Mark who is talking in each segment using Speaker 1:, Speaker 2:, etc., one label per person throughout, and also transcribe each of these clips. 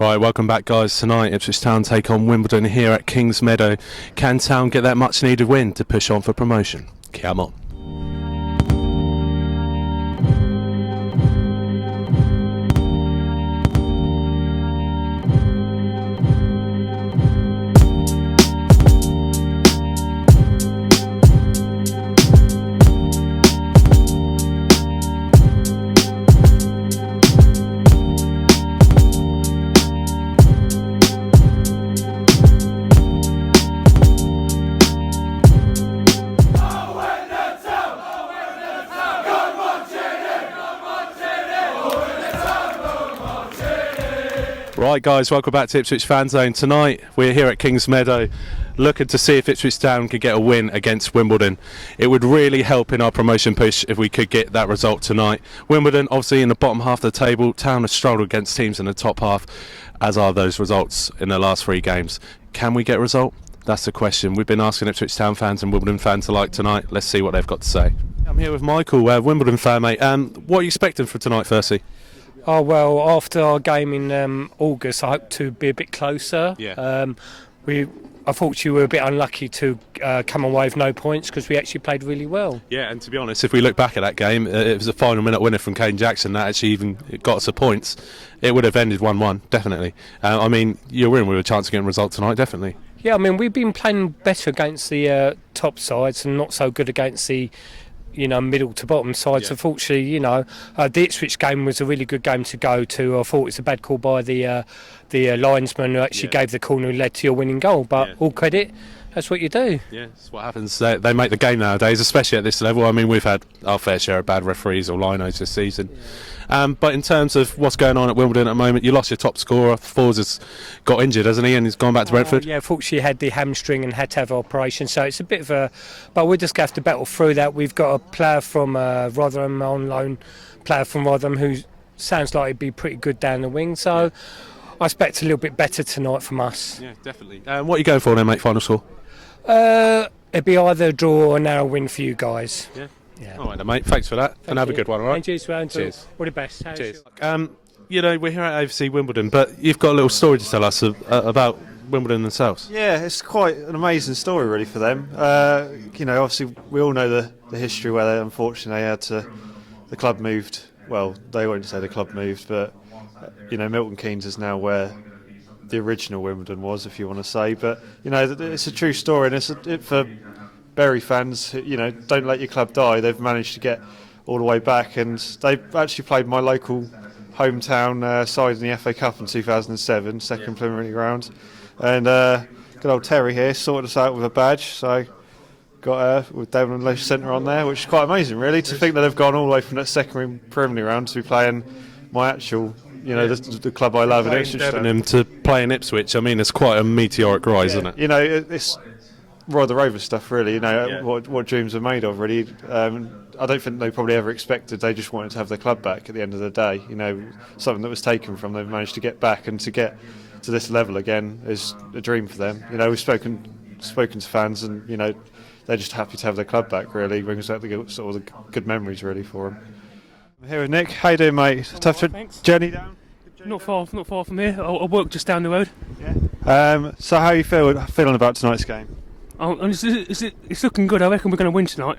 Speaker 1: Right, welcome back guys. Tonight Ipswich Town take on Wimbledon here at Kings Meadow. Can Town get that much needed win to push on for promotion? Come on. Right guys, welcome back to Ipswich Fanzone. Tonight we're here at Kings Meadow looking to see if Ipswich Town could get a win against Wimbledon. It would really help in our promotion push if we could get that result tonight. Wimbledon obviously in the bottom half of the table. Town has struggled against teams in the top half, as are those results in the last 3 games. Can we get a result? That's the question. We've been asking Ipswich Town fans and Wimbledon fans alike tonight. Let's see what they've got to say. I'm here with Michael, Wimbledon fan, mate. What are you expecting for tonight, firstly?
Speaker 2: Oh well, after our game in August, I hope to be a bit closer.
Speaker 1: Yeah.
Speaker 2: Unfortunately, we were a bit unlucky to come away with no points because we actually played really well.
Speaker 1: Yeah, and to be honest, if we look back at that game, it was a final minute winner from Kane Jackson that actually even got us the points. It would have ended 1-1, definitely. I mean, you're in with a chance of getting a result tonight, definitely.
Speaker 2: Yeah, I mean, we've been playing better against the top sides and not so good against the middle to bottom sides.
Speaker 1: Yeah.
Speaker 2: Unfortunately, the Ipswich game was a really good game to go to. I thought it was a bad call by the linesman who actually gave the corner who led to your winning goal. But all credit, that's what you do. Yeah, that's
Speaker 1: what happens. They make the game nowadays, especially at this level. I mean, we've had our fair share of bad referees or linos this season. Yeah. But in terms of what's going on at Wimbledon at the moment, you lost your top scorer. Fours has got injured, hasn't he? And he's gone back to Brentford.
Speaker 2: Yeah, fortunately he had the hamstring and had to have an operation. So it's a bit of a... But we're just going to have to battle through that. We've got a player from Rotherham on loan, who sounds like he'd be pretty good down the wing. So I expect a little bit better tonight from us.
Speaker 1: Yeah, definitely. What are you going for then, mate, final score?
Speaker 2: It'd be either a draw or a narrow win for you guys.
Speaker 1: Yeah. Yeah. All right then, mate, thanks for that. And have a good one, all right?
Speaker 2: And cheers, man.
Speaker 1: Cheers.
Speaker 2: All the best.
Speaker 1: Cheers. We're here at AFC Wimbledon, but you've got a little story to tell us about Wimbledon themselves.
Speaker 3: Yeah, it's quite an amazing story really for them. Obviously we all know the history where unfortunately the club moved. Well, they won't say the club moved, but Milton Keynes is now where the original Wimbledon was, if you want to say. But it's a true story, and it's for Bury fans, don't let your club die. They've managed to get all the way back, and they've actually played my local hometown side in the FA Cup in 2007, second preliminary round. And good old Terry here sorted us out with a badge, so got with Devon and Leisure Centre on there, which is quite amazing, really, to think that they've gone all the way from that second preliminary round to be playing my actual, the club I love in Ipswich.
Speaker 1: Devon to play in Ipswich, I mean, it's quite a meteoric rise, isn't it?
Speaker 3: It's Roy the Rover stuff, really. What dreams are made of, really. I don't think they probably ever expected. They just wanted to have their club back at the end of the day. Something that was taken from them, they've managed to get back, and to get to this level again is a dream for them. We've spoken to fans, and they're just happy to have their club back. Really brings back the good memories, really, for them. I'm here with Nick. How you doing, mate? Tough journey down.
Speaker 4: Not far from here. I work just down the road.
Speaker 3: Yeah. So how are you feeling about tonight's game?
Speaker 4: It's looking good. I reckon we're going to win tonight.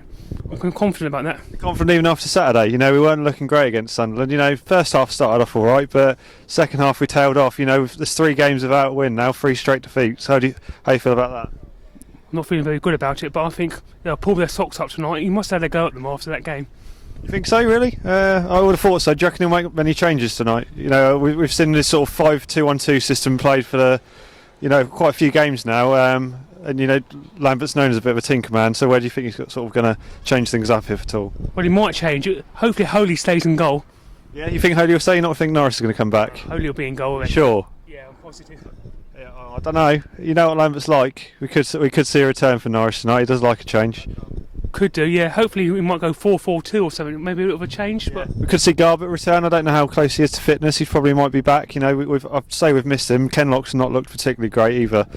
Speaker 4: I'm confident about that.
Speaker 3: Confident even after Saturday. We weren't looking great against Sunderland. First half started off all right, but second half we tailed off. There's 3 games without a win now, 3 straight defeats. How you feel about that?
Speaker 4: I'm not feeling very good about it, but I think they'll pull their socks up tonight. You must have a go at them after that game.
Speaker 3: You think so, really? I would have thought so. Do you reckon he'll make many changes tonight? We've seen this sort of 5-2-1-2 system played for quite a few games now. And Lambert's known as a bit of a tinker man, so where do you think he's sort of going to change things up, if at all?
Speaker 4: Well, he might change it. Hopefully Holy stays in goal.
Speaker 3: Yeah, you think Holy will stay? You not think Norris is going to come back?
Speaker 4: Holy will be in goal.
Speaker 3: Sure.
Speaker 4: Yeah, I'm positive.
Speaker 3: Yeah, I don't know. You know what Lambert's like. We could see a return for Norris tonight. He does like a change.
Speaker 4: Could do, yeah. Hopefully we might go 4-4-2 or something. Maybe a little bit of a change.
Speaker 3: Yeah.
Speaker 4: But
Speaker 3: we could see Garbutt return. I don't know how close he is to fitness. He probably might be back. I'd say we've missed him. Kenlock's not looked particularly great either.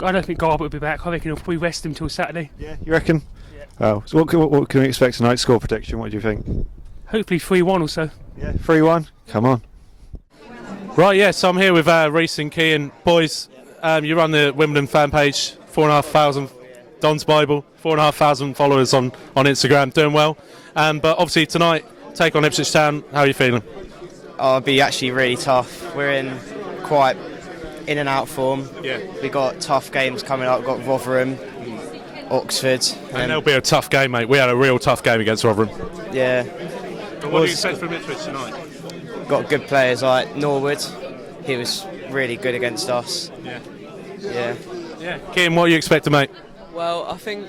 Speaker 4: I don't think Garbutt will be back. I reckon he'll probably rest him till Saturday.
Speaker 3: Yeah, you reckon?
Speaker 4: Yeah.
Speaker 3: Oh, so what can we expect tonight? Score prediction? What do you think?
Speaker 4: Hopefully 3-1 or so.
Speaker 3: Yeah, 3-1. Come on.
Speaker 1: Right, yes, I'm here with Reece and Kean. Boys, you run the Wimbledon fan page, 4,500, Don's Bible, 4,500 followers on Instagram, doing well. But obviously tonight, take on Ipswich Town, how are you feeling?
Speaker 5: Oh, it'll be actually really tough. We're in quite in and out form.
Speaker 1: Yeah.
Speaker 5: We've got tough games coming up. We've got Rotherham, Oxford.
Speaker 1: And it'll be a tough game, mate. We had a real tough game against Rotherham.
Speaker 5: Yeah.
Speaker 1: But what do you expect from Ipswich tonight?
Speaker 5: Got good players like Norwood. He was really good against us. Yeah.
Speaker 1: Kean, what do you expect, mate?
Speaker 6: Well, I think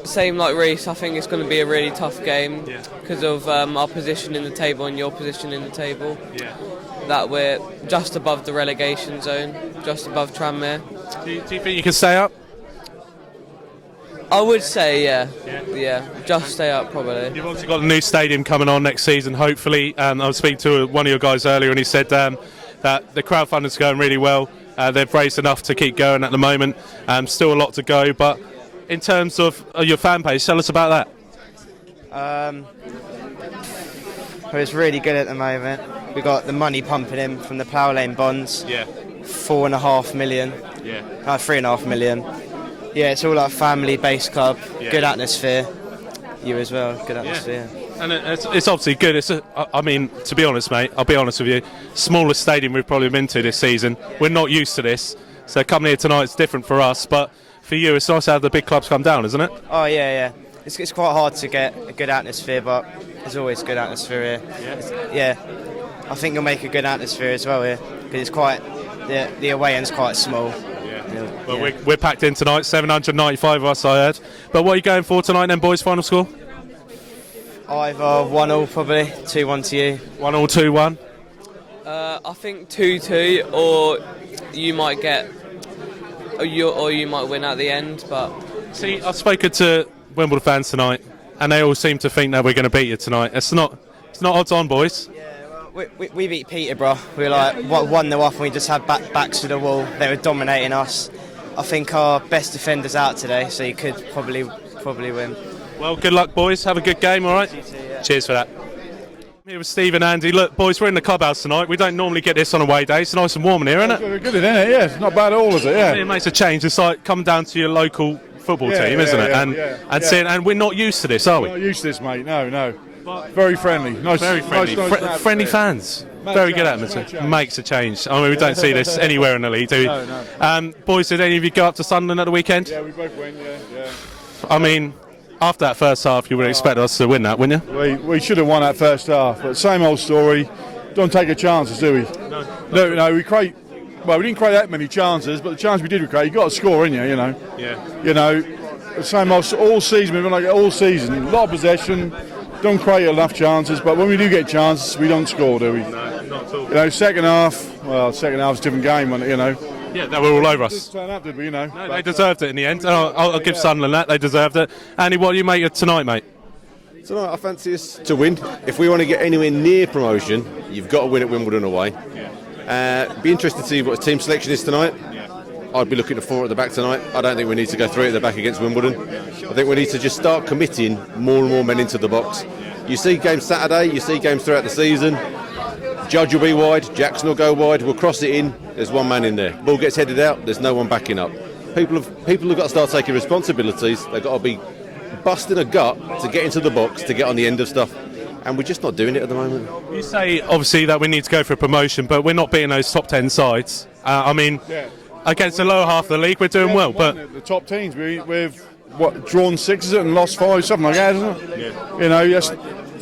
Speaker 6: same like Reece. I think it's going to be a really tough game because of our position in the table and your position in the table.
Speaker 1: Yeah.
Speaker 6: That we're just above the relegation zone, just above Tranmere.
Speaker 1: Do you think you can stay up?
Speaker 6: I would say, yeah, just stay up probably.
Speaker 1: You've obviously got a new stadium coming on next season, hopefully. I was speaking to one of your guys earlier, and he said that the crowdfunding's going really well. They've raised enough to keep going at the moment. Still a lot to go, but in terms of your fan page, tell us about that.
Speaker 5: It's really good at the moment. We got the money pumping in from the Plough Lane bonds.
Speaker 1: Yeah.
Speaker 5: 4.5 million.
Speaker 1: Yeah.
Speaker 5: 3.5 million. Yeah, it's all like family-based club.
Speaker 1: Yeah.
Speaker 5: Good atmosphere. You as well. Good atmosphere.
Speaker 1: And it's obviously good. I mean, to be honest, mate, I'll be honest with you, smallest stadium we've probably been to this season. We're not used to this, so coming here tonight is different for us. But for you, it's nice to have the big clubs come down, isn't it?
Speaker 5: Oh yeah. It's quite hard to get a good atmosphere, but there's always good atmosphere here. Yeah. I think you'll make a good atmosphere as well here because it's quite the away end's quite small.
Speaker 1: Well, we're packed in tonight, 795 of us, I heard. But what are you going for tonight then, boys? Final score?
Speaker 5: Either 1-1 probably, 2-1 to you.
Speaker 1: 1-2-1?
Speaker 6: I think 2-2, or you might get, or you might win at the end. But
Speaker 1: see, I've spoken to Wimbledon fans tonight, and they all seem to think that we're going to beat you tonight. It's not odds on, boys.
Speaker 5: We beat Peterborough. We were like 1-0 off and we just had backs to the wall. They were dominating us. I think our best defender's out today, so you could probably win.
Speaker 1: Well, good luck, boys. Have a good game, all right? Cheers for that. I'm here with Steve and Andy. Look, boys, we're in the clubhouse tonight. We don't normally get this on away day. It's nice and warm in here, isn't it?
Speaker 7: Good, isn't it? Yeah, it's not bad at all, is it? Yeah.
Speaker 1: It makes a change. It's like coming down to your local football team, isn't it? And we're not used to this, are we?
Speaker 7: Not used to this, mate. No. Very friendly. Nice,
Speaker 1: very friendly.
Speaker 7: nice
Speaker 1: friendly fans. Very good atmosphere. Makes a change. I mean, we don't see this anywhere in the league, do we?
Speaker 7: No.
Speaker 1: Boys, did any of you go up to Sunderland at the weekend?
Speaker 7: Yeah, we both went, yeah.
Speaker 1: I mean, after that first half, you would expect us to win that, wouldn't you?
Speaker 7: We should have won that first half, but same old story. Don't take a chances, do we? No. We didn't create that many chances, but the chance we did create, you got to score, innit? You know.
Speaker 1: Yeah.
Speaker 7: You know, the same old all season. We've been like all season. A lot of possession. Don't create enough chances, but when we do get chances, we don't score, do we?
Speaker 1: No, not at all.
Speaker 7: You know, second half's a different game, wasn't it, you know.
Speaker 1: Yeah, they were all over us.
Speaker 7: Just turn up, did we, you know?
Speaker 1: No, they deserved it in the end. I'll give Sunderland that. They deserved it. Andy, what do you make of tonight, mate?
Speaker 8: Tonight, I fancy us to win. If we want to get anywhere near promotion, you've got to win at Wimbledon away. Be interested to see what team selection is tonight. I'd be looking at 4 at the back tonight. I don't think we need to go 3 at the back against Wimbledon. I think we need to just start committing more and more men into the box. You see games Saturday, you see games throughout the season. Judge will be wide, Jackson will go wide, we'll cross it in, there's one man in there. Ball gets headed out, there's no one backing up. People have got to start taking responsibilities. They've got to be busting a gut to get into the box, to get on the end of stuff. And we're just not doing it at the moment.
Speaker 1: You say, obviously, that we need to go for promotion, but we're not beating those top 10 sides. Against the lower half of the league, we're doing well. But
Speaker 7: the top teams, we've drawn 6 and lost 5, something like that, isn't it? Yeah. You know, it's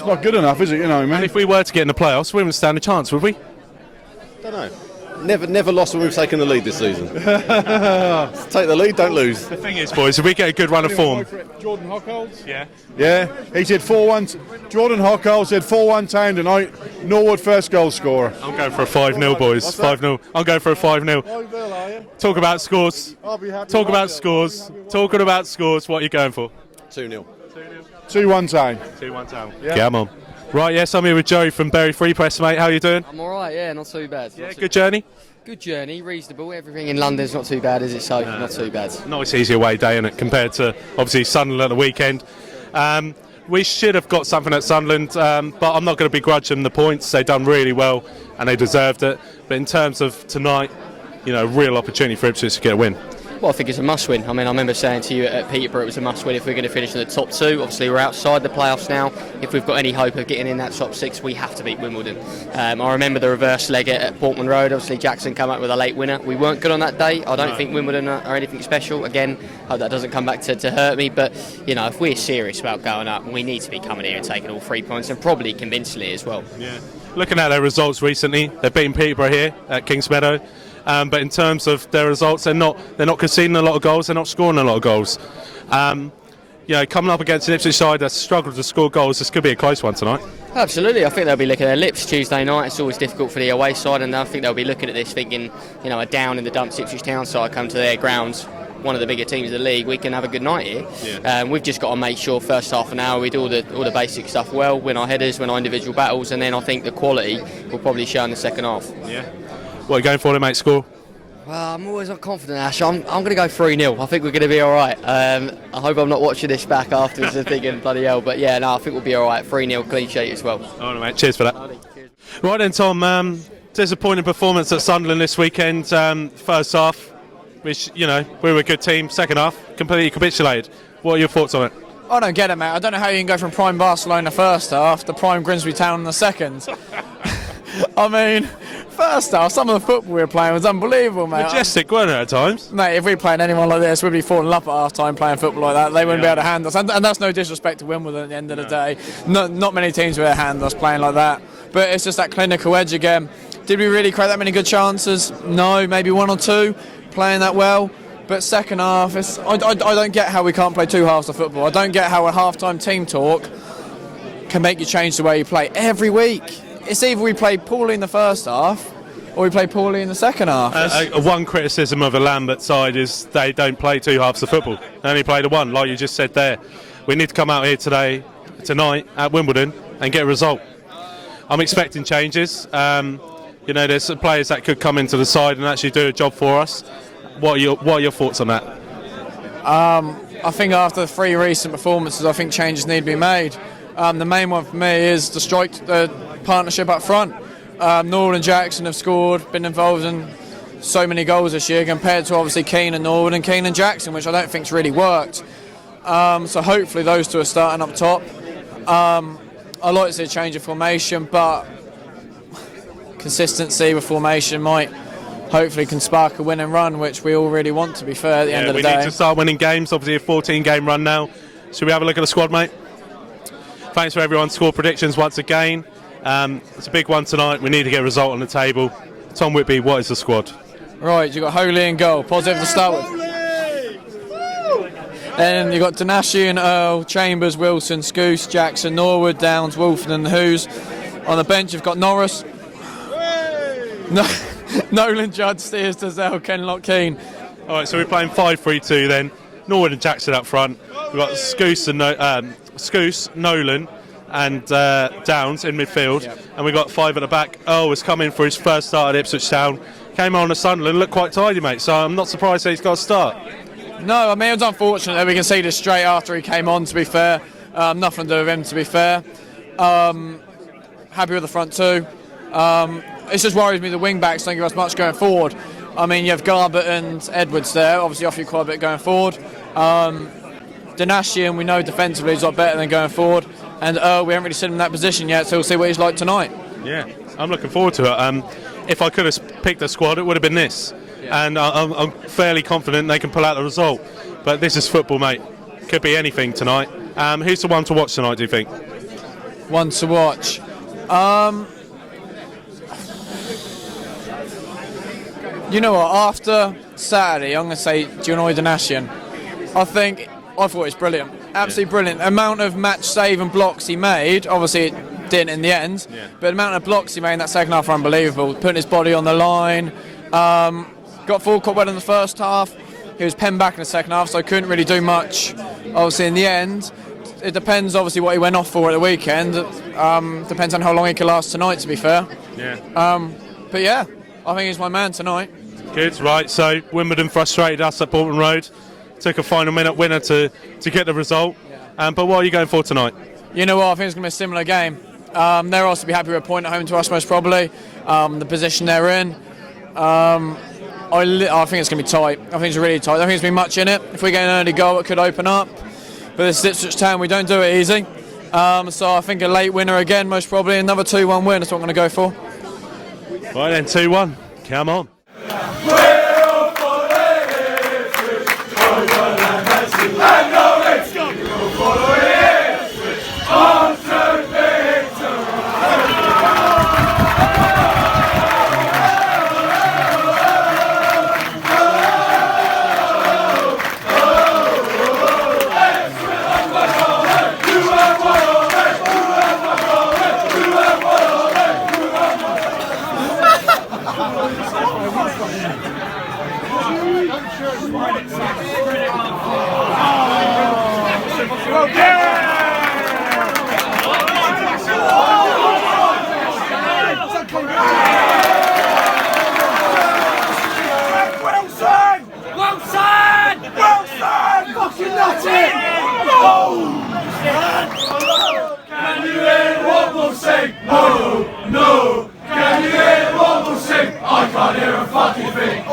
Speaker 7: not good enough, is it? You know, man.
Speaker 1: And if we were to get in the playoffs, we wouldn't stand a chance, would we?
Speaker 8: Don't know. Never lost when we've taken the lead this season. Take the lead, don't lose.
Speaker 1: The thing is, boys, if we get a good run of form.
Speaker 7: Jordan Hockholds?
Speaker 1: Yeah,
Speaker 7: he said 4-1. Jordan Hockholds said 4-1 Town tonight. Norwood first goal scorer.
Speaker 1: I'm going for a 5-0, boys. 5-0. I'm going for a 5-0.
Speaker 7: 5-0, are you?
Speaker 1: Talk about scores.
Speaker 7: I'll be happy.
Speaker 1: Talking about scores. What are you going for?
Speaker 8: 2-0.
Speaker 7: 2-1 Town.
Speaker 1: 2-1 Town. Yeah. Come on. Right, yes, I'm here with Joe from Bury Free Press, mate. How are you doing?
Speaker 9: I'm alright, yeah, not too bad.
Speaker 1: Yeah, good journey?
Speaker 9: Good journey, reasonable. Everything in London's not too bad, is it? So, not too bad.
Speaker 1: Nice, easy away day, innit, compared to, obviously, Sunderland at the weekend. we should have got something at Sunderland, but I'm not going to begrudge them the points. They've done really well and they deserved it. But in terms of tonight, real opportunity for Ipswich to get a win.
Speaker 9: Well, I think it's a must-win. I mean, I remember saying to you at Peterborough it was a must-win if we're going to finish in the top two. Obviously, we're outside the playoffs now. If we've got any hope of getting in that top six, we have to beat Wimbledon. I remember the reverse leg at Portman Road. Obviously, Jackson came up with a late winner. We weren't good on that day. I don't think Wimbledon are anything special. Again, hope that doesn't come back to hurt me. But, if we're serious about going up, we need to be coming here and taking all 3 points, and probably convincingly as well.
Speaker 1: Yeah. Looking at their results recently, they've beaten Peterborough here at Kings Meadow. But in terms of their results, they're not conceding a lot of goals. They're not scoring a lot of goals. Coming up against an Ipswich side that's struggled to score goals, this could be a close one tonight.
Speaker 9: Absolutely, I think they'll be licking their lips Tuesday night. It's always difficult for the away side, and I think they'll be looking at this thinking, a down in the dumps Ipswich Town side come to their grounds, one of the bigger teams in the league, we can have a good night here.
Speaker 1: Yeah.
Speaker 9: We've just got to make sure first half an hour we do all the basic stuff well, win our headers, win our individual battles, and then I think the quality will probably show in the second half.
Speaker 1: Yeah. What are you going for, mate? Score?
Speaker 9: Well, I'm always not confident, Ash. I'm going to go 3-0. I think we're going to be all right. I hope I'm not watching this back afterwards and thinking, bloody hell. But yeah, no, I think we'll be all right. 3-0 clean sheet as well.
Speaker 1: All right, mate. Cheers for that. Right then, Tom. Disappointing performance at Sunderland this weekend. First half, which, we were a good team. Second half, completely capitulated. What are your thoughts on it?
Speaker 10: I don't get it, mate. I don't know how you can go from prime Barcelona first half to prime Grimsby Town in the second. I mean, first half, some of the football we were playing was unbelievable, mate.
Speaker 1: Majestic, weren't it, at times?
Speaker 10: Mate, if we played anyone like this, we'd be falling up at half-time playing football like that. They wouldn't be able to handle us. And that's no disrespect to Wimbledon at the end of the day. Not many teams would handle us playing like that. But it's just that clinical edge again. Did we really create that many good chances? No, maybe one or two, playing that well. But second half, I don't get how we can't play two halves of football. I don't get how a half-time team talk can make you change the way you play every week. It's either we play poorly in the first half or we play poorly in the second half.
Speaker 1: One criticism of a Lambert side is they don't play two halves of football. They only play the one, like you just said there. We need to come out here tonight at Wimbledon and get a result. I'm expecting changes. There's some players that could come into the side and actually do a job for us. What are your thoughts on that?
Speaker 10: I think after the three recent performances, I think changes need to be made. The main one for me is the partnership up front. Norwood and Jackson have scored, been involved in so many goals this year compared to obviously Keane and Norwood and Keane and Jackson, which I don't think's really worked. So hopefully those two are starting up top. I'd like to see a change of formation, but consistency with formation might hopefully can spark a winning run, which we all really want, to be fair, at the end of the day.
Speaker 1: We need to start winning games, obviously a 14-game run now. Should we have a look at the squad, mate? Thanks for everyone's score predictions once again. It's a big one tonight. We need to get a result on the table. Tom Whitby, what is the squad?
Speaker 10: Right, you've got Holy in goal. Positive to start with. Then you've got Danashi and Earl, Chambers, Wilson, Scouse, Jackson, Norwood, Downs, Wolfen and Hughes. On the bench you've got Norris. Nolan, Judd, Steers, Dazelle, Kenlock, Keane.
Speaker 1: All right, so we're playing 5-3-2 then. Norwood and Jackson up front. We've got Scouse, Nolan and Downs in midfield. Yep. And we've got five at the back. Earl was coming for his first start at Ipswich Town. Came on to Sunderland, looked quite tidy, mate. So I'm not surprised that he's got a start.
Speaker 10: No, I mean, it was unfortunate that we conceded straight after he came on, to be fair. Nothing to do with him, to be fair. Happy with the front two. It just worries me the wing-backs don't give us much going forward. I mean, you have Garbutt and Edwards there, obviously offer you quite a bit going forward. Danashian, we know defensively he's a lot better than going forward. And we haven't really seen him in that position yet, so we'll see what he's like tonight.
Speaker 1: Yeah, I'm looking forward to it. If I could have picked a squad, it would have been this. Yeah. And I'm fairly confident they can pull out the result. But this is football, mate. Could be anything tonight. Who's the one to watch tonight, do you think?
Speaker 10: One to watch? You know what, after Saturday, I'm going to say Giannoy Danashian. I thought it was brilliant. Absolutely brilliant. The amount of match save and blocks he made, obviously it didn't in the end, but the amount of blocks he made in that second half are unbelievable. Putting his body on the line. Got forward quite well in the first half. He was penned back in the second half, so I couldn't really do much, obviously, in the end. It depends, obviously, what he went off for at the weekend. Depends on how long he can last tonight, to be fair.
Speaker 1: Yeah.
Speaker 10: But yeah, I think he's my man tonight.
Speaker 1: Good, right. So Wimbledon frustrated us at Portman Road. Took a final minute winner to get the result. But what are you going for tonight?
Speaker 10: you know what, I think it's going to be a similar game. They'll also be happy with a point at home to us, most probably. The position they're in. I think it's going to be tight. I think it's really tight. I don't think it's going to be much in it. If we get an early goal, it could open up. But this Ipswich Town, we don't do it easy. So I think a late winner again, most probably. Another 2-1 win, that's what I'm going to go for.
Speaker 1: Right then, 2-1. Come on.
Speaker 11: Can you hear what we'll sing? No, no. Can you hear what we'll sing? I can't hear a fucking thing.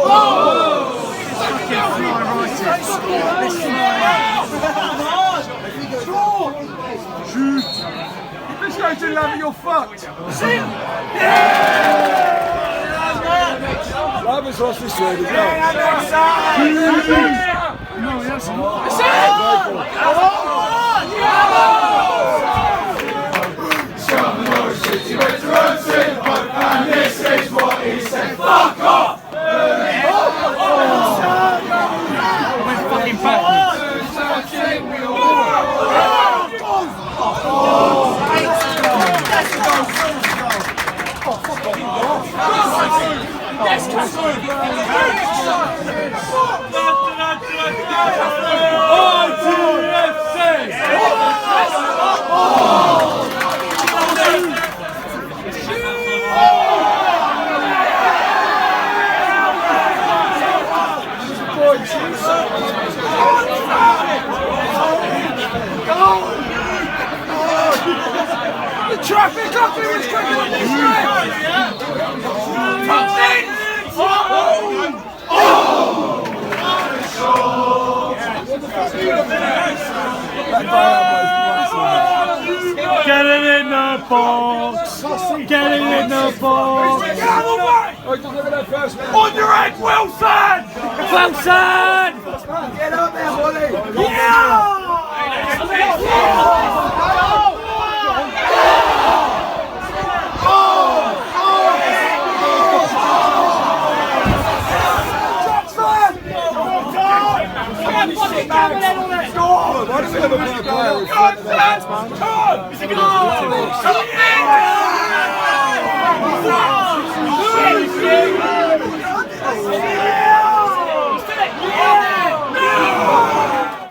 Speaker 11: Shoot. If this goes in level, you're fucked. Sing. Lavin's lost this word as well. No, he hasn't. City with Rosen, and this is what he said. Fuck off! Fucking the traffic up here is quicker than this
Speaker 4: Get it in the box! Get it in the box!
Speaker 11: On your head, Wilson!
Speaker 4: Wilson!
Speaker 11: Get up there, Wally! Yeah!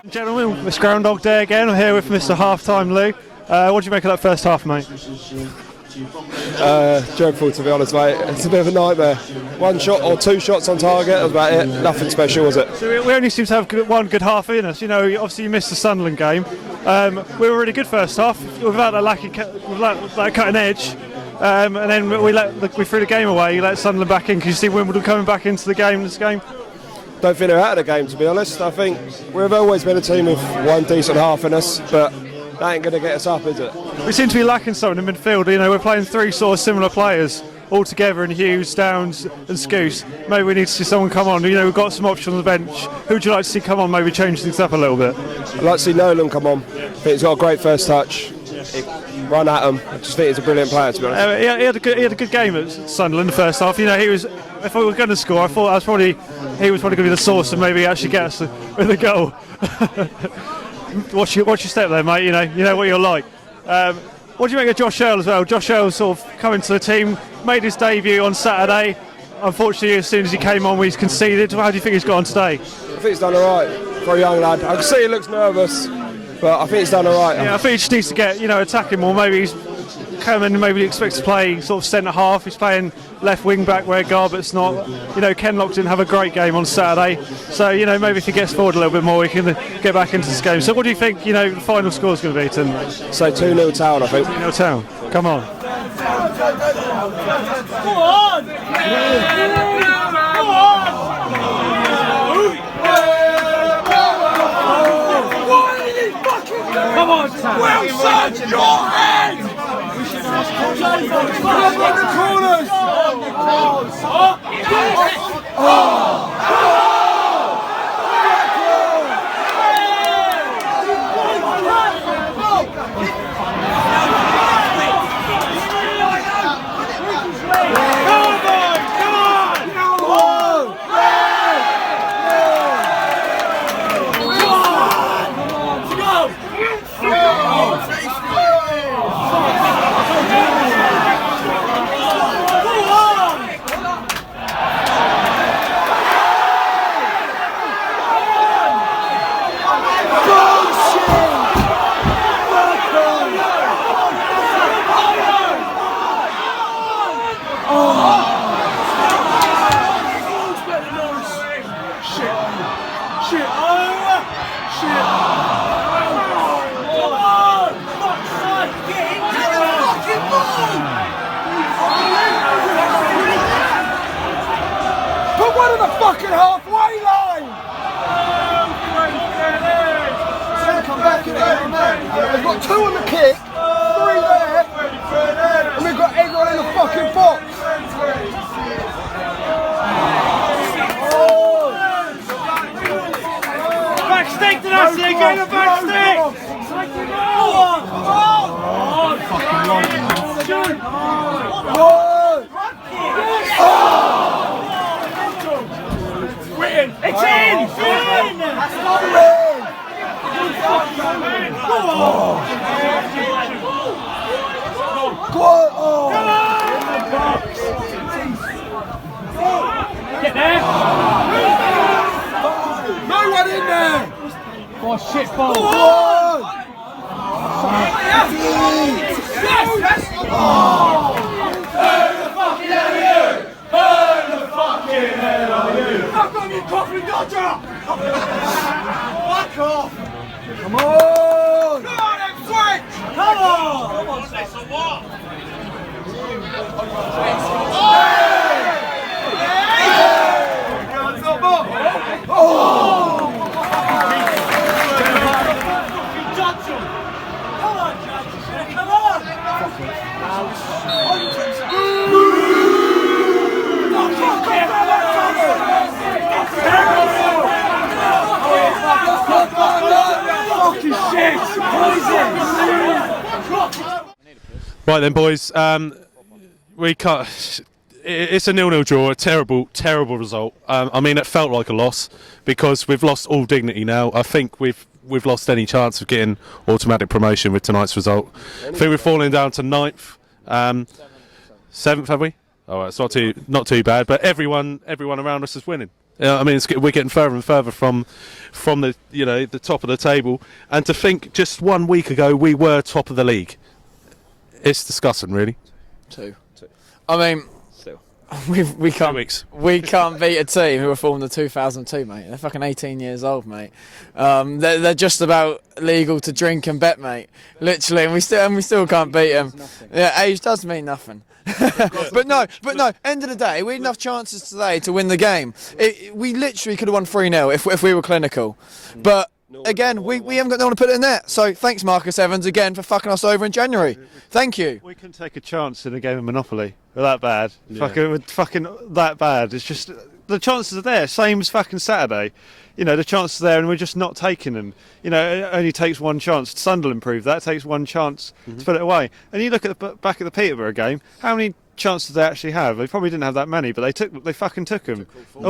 Speaker 3: Gentlemen, it's Groundhog Day again. I'm here with Mr. Halftime Lou. What do you make of that first half, mate?
Speaker 12: Dreadful, to be honest, mate. It's a bit of a nightmare. One shot or two shots on target, that was about it. Nothing special, was it?
Speaker 3: So we only seem to have one good half in us. You know, obviously you missed the Sunderland game. We were really good first half without that cutting edge. And then we threw the game away. You let Sunderland back in because you see Wimbledon coming back into the game. This game.
Speaker 12: Don't think they're out of the game, to be honest. I think we've always been a team with one decent half in us, but that ain't going to get us up, is it?
Speaker 3: We seem to be lacking something in midfield. You know, we're playing three sort of similar players all together in Hughes, Downs and Scouse. Maybe we need to see someone come on. You know, we've got some options on the bench. Who would you like to see come on, maybe change things up a little bit?
Speaker 12: I'd like to see Nolan come on. I think he's got a great first touch. Run at him. I just think he's a brilliant player, to be honest.
Speaker 3: He had a good game at Sunderland in the first half. You know, he was. If we were going to score, I thought he was probably going to be the source and maybe actually get us with a goal. Watch your step there, mate. You know what you're like. What do you make of Josh Earl as well? Josh Earl sort of coming to the team, made his debut on Saturday. Unfortunately, as soon as he came on, he's conceded. How do you think he's got on today?
Speaker 12: I think he's done all right for a young lad. I can see he looks nervous, but I think he's done all right.
Speaker 3: Yeah, I think he just needs to get attacking more. Maybe Kerman maybe expects to play sort of centre half. He's playing left wing back where Garbutt's not. You know, Kenlock didn't have a great game on Saturday, so you know maybe if he gets forward a little bit more, we can get back into this game. So what do you think? You know, the final score is going to be tonight?
Speaker 12: So 2-0 Town, I think.
Speaker 3: 2-0 Town. Come on.
Speaker 11: Go on! Go on! Come on, Wilson, your head! Come on the corners! Put one in the fucking halfway line! Come back in there, we've got 2 on the kick, 3 there, and we've got everyone in the fucking box. Back stick to that stick, get the back stick! It's in! That's not in! Go on! Go on! Get there! No one in there! Oh shit, ball! Go on! Yes! Yes! Who the fucking hell are you? Who the fucking hell are you? Fuck on you, coffee dodger! Fuck off! Come on! Come on, Ipswich! Come on! Come on, say so what?
Speaker 1: Right then, boys. We can't. It's a 0-0 draw. A terrible result. I mean, it felt like a loss because we've lost all dignity now. I think we've lost any chance of getting automatic promotion with tonight's result. I think we're falling down to 9th, 7th, have we? Oh, it's not too bad. But everyone around us is winning. I mean, we're getting further and further from the the top of the table. And to think, just 1 week ago we were top of the league. It's disgusting, really.
Speaker 10: Two. I mean, we can't beat a team who were formed in 2002, mate. They're fucking 18 years old, mate. They're just about legal to drink and bet, mate. Literally, and we still can't beat them. Yeah, age does mean nothing. but no. End of the day, we had enough chances today to win the game. We literally could have won 3-0 if we were clinical. But again, we haven't got no one to put it in there. So thanks, Marcus Evans, again for fucking us over in January. Thank you.
Speaker 3: We can take a chance in a game of Monopoly. We're that bad. Yeah. We're fucking that bad. It's just the chances are there. Same as fucking Saturday. The chances are there, and we're just not taking them. It only takes one chance. Sunderland proved that. It takes one chance to put it away. And you look at the back of the Peterborough game. How many chances did they actually have? They probably didn't have that many, but they fucking took them.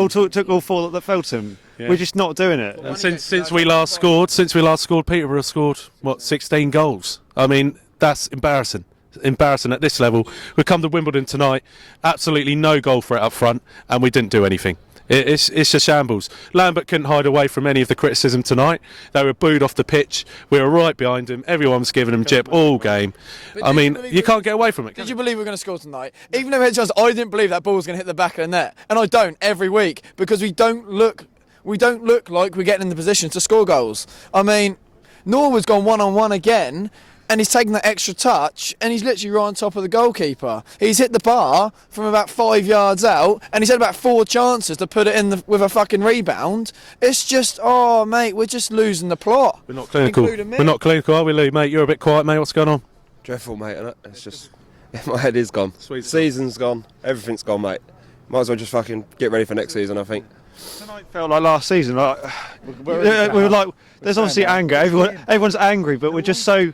Speaker 3: Took all 4 that felt them. Yeah. We're just not doing it.
Speaker 1: And since we last scored, Peterborough scored 16 goals. I mean, that's embarrassing. Embarrassing at this level. We come to Wimbledon tonight, absolutely no goal threat up front, and we didn't do anything. It's a shambles. Lambert couldn't hide away from any of the criticism tonight. They were booed off the pitch. We were right behind him. Everyone was giving him jip all game. I mean, you can't get away from it.
Speaker 10: Did you believe we were going to score tonight? Even though we had a chance, I didn't believe that ball was going to hit the back of the net, and I don't every week because we don't look like we're getting in the position to score goals. I mean, Norwood's gone one-on-one again, and he's taken that extra touch, and he's literally right on top of the goalkeeper. He's hit the bar from about 5 yards out, and he's had about 4 chances to put it in with a fucking rebound. It's just, oh, mate, we're just losing the plot.
Speaker 1: We're not clinical. We're not clinical, are we, Lou, mate? You're a bit quiet, mate. What's going on?
Speaker 12: Dreadful, mate, isn't it? It's just, my head is gone. Season's gone. Everything's gone, mate. Might as well just fucking get ready for next season, I think.
Speaker 3: Tonight felt like last season. Like, we were like, there's obviously anger. Everyone's angry, but we're so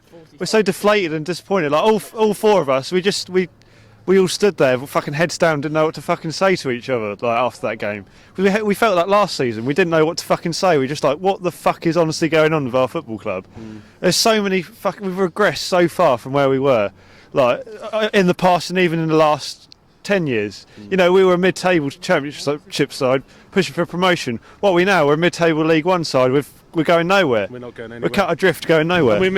Speaker 3: deflated and disappointed. Like all 4 of us, we all stood there, fucking heads down, didn't know what to fucking say to each other. Like after that game, we felt that last season. We didn't know what to fucking say. We just like, what the fuck is honestly going on with our football club? There's so many we've regressed so far from where we were, like in the past and even in the last 10 years. You know, we were a mid-table championship side pushing for promotion. What are we now? We're a mid-table League One side. We're going nowhere.
Speaker 1: We're not going anywhere.
Speaker 3: We're cut adrift, going nowhere.
Speaker 1: And we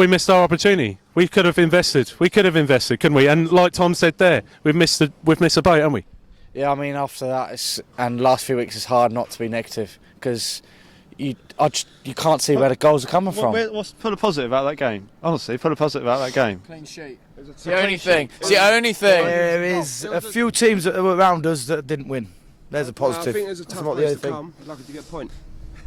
Speaker 1: missed our opportunity. We could have invested. We could have invested, couldn't we? And like Tom said there, we've missed a boat, haven't we?
Speaker 13: Yeah, I mean, after that, and last few weeks, it's hard not to be negative because you can't see where the goals are coming from.
Speaker 3: Put a positive about that game. Honestly, put a positive about that game.
Speaker 10: Clean sheet. It's the only thing. It's the only thing.
Speaker 13: There is a few teams that were around us that didn't win. There's a positive.
Speaker 12: I think there's a tough place to come. Lucky to get a point.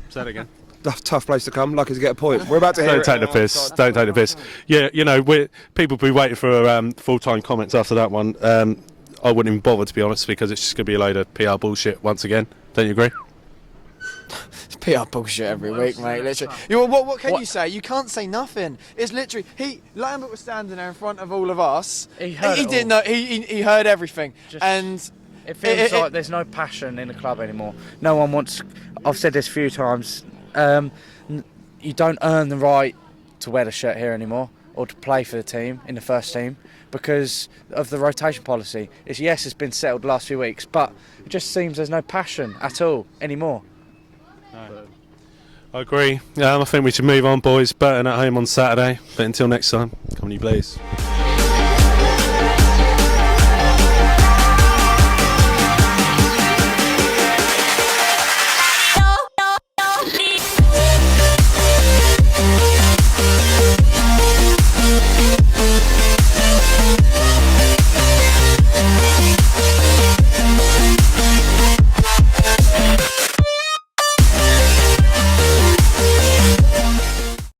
Speaker 1: Say that again.
Speaker 12: Tough place to come. Lucky to get a point. We're about to hear
Speaker 1: Don't take the piss. Don't take the piss. Yeah, you know, people will be waiting for full-time comments after that one. I wouldn't even bother, to be honest, because it's just going to be a load of PR bullshit once again. Don't you agree?
Speaker 10: It's PR bullshit every week, mate. Literally. What can you say? You can't say nothing. It's literally Lambert was standing there in front of all of us. He didn't know. He heard everything, and
Speaker 13: it feels like there's no passion in the club anymore. No one wants. I've said this a few times. You don't earn the right to wear the shirt here anymore or to play for the team in the first team because of the rotation policy. It's been settled the last few weeks, but it just seems there's no passion at all anymore.
Speaker 1: No. I agree. I think we should move on, boys. Burton at home on Saturday. But until next time, come on you please.